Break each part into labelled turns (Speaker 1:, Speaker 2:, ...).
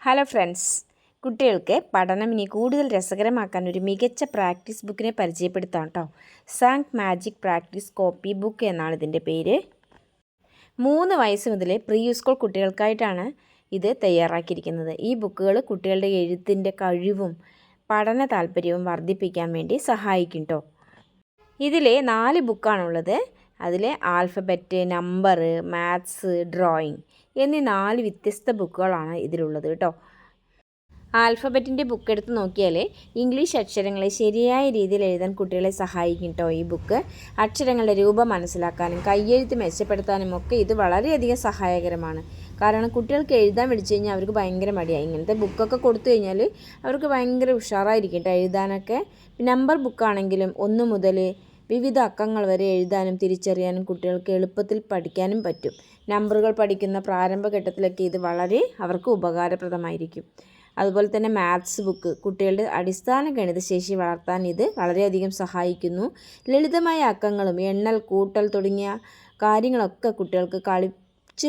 Speaker 1: Hello friends, കുട്ടികൾക്ക് പഠനം ഇനി കൂടുതൽ രസകരമാക്കാൻ ഒരു മികച്ച പ്രാക്ടീസ് ബുക്കിനെ പരിചയപ്പെടുത്താം കേട്ടോ. Sunk magic practice copy book എന്നാണ് ഇതിൻ്റെ പേര്. 3 വയസ്സ് മുതൽ പ്രീ സ്കൂൾ കുട്ടികൾക്കായിട്ടാണ് ഇത് തയ്യാറാക്കിയിരിക്കുന്നത്. ഈ ബുക്കുകൾ കുട്ടികളുടെ എഴുത്തിൻ്റെ കഴിവും പഠന താല്പര്യവും വർദ്ധിപ്പിക്കാൻ വേണ്ടി സഹായിക്കും കേട്ടോ. ഇതിൽ 4 ബുക്കാണുള്ളത്. അതിൽ ആൽഫബറ്റ്, നമ്പർ, മാത്സ്, ഡ്രോയിങ് എന്നീ 4 വ്യത്യസ്ത ബുക്കുകളാണ് ഇതിലുള്ളത് കേട്ടോ. ആൽഫബറ്റിൻ്റെ ബുക്ക് എടുത്ത് നോക്കിയാൽ ഇംഗ്ലീഷ് അക്ഷരങ്ങളെ ശരിയായ രീതിയിൽ എഴുതാൻ കുട്ടികളെ സഹായിക്കും കേട്ടോ. ഈ ബുക്ക് അക്ഷരങ്ങളുടെ രൂപം മനസ്സിലാക്കാനും കയ്യെഴുത്ത് മെച്ചപ്പെടുത്താനും ഒക്കെ ഇത് വളരെയധികം സഹായകരമാണ്. കാരണം കുട്ടികൾക്ക് എഴുതാൻ പഠിച്ചു കഴിഞ്ഞാൽ അവർക്ക് ഭയങ്കര മടിയായി. ഇങ്ങനത്തെ ബുക്കൊക്കെ കൊടുത്തു കഴിഞ്ഞാൽ അവർക്ക് ഭയങ്കര ഉഷാറായിരിക്കും കേട്ടോ എഴുതാനൊക്കെ. നമ്പർ ബുക്കാണെങ്കിലും 1 മുതൽ വിവിധ അക്കങ്ങൾ വരെ എഴുതാനും തിരിച്ചറിയാനും കുട്ടികൾക്ക് എളുപ്പത്തിൽ പഠിക്കാനും പറ്റും. നമ്പറുകൾ പഠിക്കുന്ന പ്രാരംഭഘട്ടത്തിലൊക്കെ ഇത് വളരെ അവർക്ക് ഉപകാരപ്രദമായിരിക്കും. അതുപോലെ തന്നെ മാത്സ് ബുക്ക് കുട്ടികളുടെ അടിസ്ഥാന ഗണിതശേഷി വളർത്താൻ ഇത് വളരെയധികം സഹായിക്കുന്നു. ലളിതമായ അക്കങ്ങളും എണ്ണൽ, കൂട്ടൽ തുടങ്ങിയ കാര്യങ്ങളൊക്കെ കുട്ടികൾക്ക്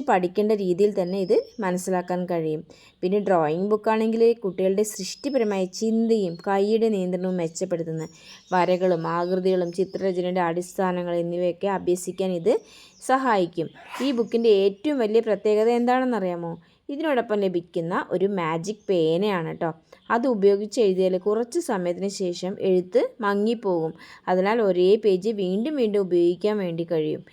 Speaker 1: പഠിക്കേണ്ട രീതിയിൽ തന്നെ ഇത് മനസ്സിലാക്കാൻ കഴിയും. പിന്നെ ഡ്രോയിങ് ബുക്കാണെങ്കിൽ കുട്ടികളുടെ സൃഷ്ടിപരമായ ചിന്തയും കൈയുടെ നിയന്ത്രണവും മെച്ചപ്പെടുത്തുന്ന വരകളും ആകൃതികളും ചിത്രരചനയുടെ അടിസ്ഥാനങ്ങൾ എന്നിവയൊക്കെ അഭ്യസിക്കാൻ ഇത് സഹായിക്കും. ഈ ബുക്കിൻ്റെ ഏറ്റവും വലിയ പ്രത്യേകത എന്താണെന്നറിയാമോ? ഇതിനോടൊപ്പം ലഭിക്കുന്ന ഒരു മാജിക് പേനയാണ് കേട്ടോ. അത് ഉപയോഗിച്ച് എഴുതിയാൽ കുറച്ച് സമയത്തിന് ശേഷം എഴുത്ത് മങ്ങിപ്പോകും. അതിനാൽ ഒരേ പേജ് വീണ്ടും വീണ്ടും ഉപയോഗിക്കാൻ വേണ്ടി കഴിയും.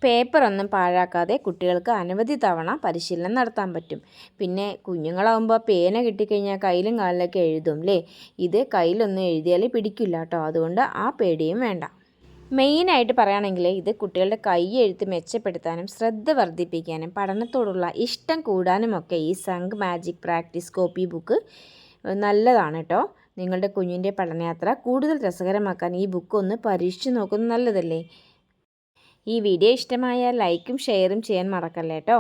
Speaker 1: പേപ്പറൊന്നും പാഴാക്കാതെ കുട്ടികൾക്ക് അനവധി തവണ പരിശീലനം നടത്താൻ പറ്റും. പിന്നെ കുഞ്ഞുങ്ങളാകുമ്പോൾ പേന കിട്ടിക്കഴിഞ്ഞാൽ കയ്യിലും കാലിലൊക്കെ എഴുതും അല്ലേ. ഇത് കയ്യിലൊന്നും എഴുതിയാൽ പിടിക്കില്ല കേട്ടോ. അതുകൊണ്ട് ആ പേടിയും വേണ്ട. മെയിനായിട്ട് പറയുകയാണെങ്കിൽ ഇത് കുട്ടികളുടെ കൈയെഴുത്ത് മെച്ചപ്പെടുത്താനും ശ്രദ്ധ വർദ്ധിപ്പിക്കാനും പഠനത്തോടുള്ള ഇഷ്ടം കൂടാനുമൊക്കെ ഈ sunk magic practice copy book നല്ലതാണ് കേട്ടോ. നിങ്ങളുടെ കുഞ്ഞിൻ്റെ പഠനയാത്ര കൂടുതൽ രസകരമാക്കാൻ ഈ ബുക്ക് ഒന്ന് പരീക്ഷിച്ച് നോക്കുന്നത് നല്ലതല്ലേ. ഈ വീഡിയോ ഇഷ്ടമായാൽ ലൈക്കും ഷെയറും ചെയ്യാൻ മറക്കല്ലേ കേട്ടോ.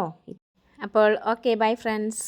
Speaker 1: അപ്പോൾ ഓക്കെ, ബൈ ഫ്രണ്ട്സ്.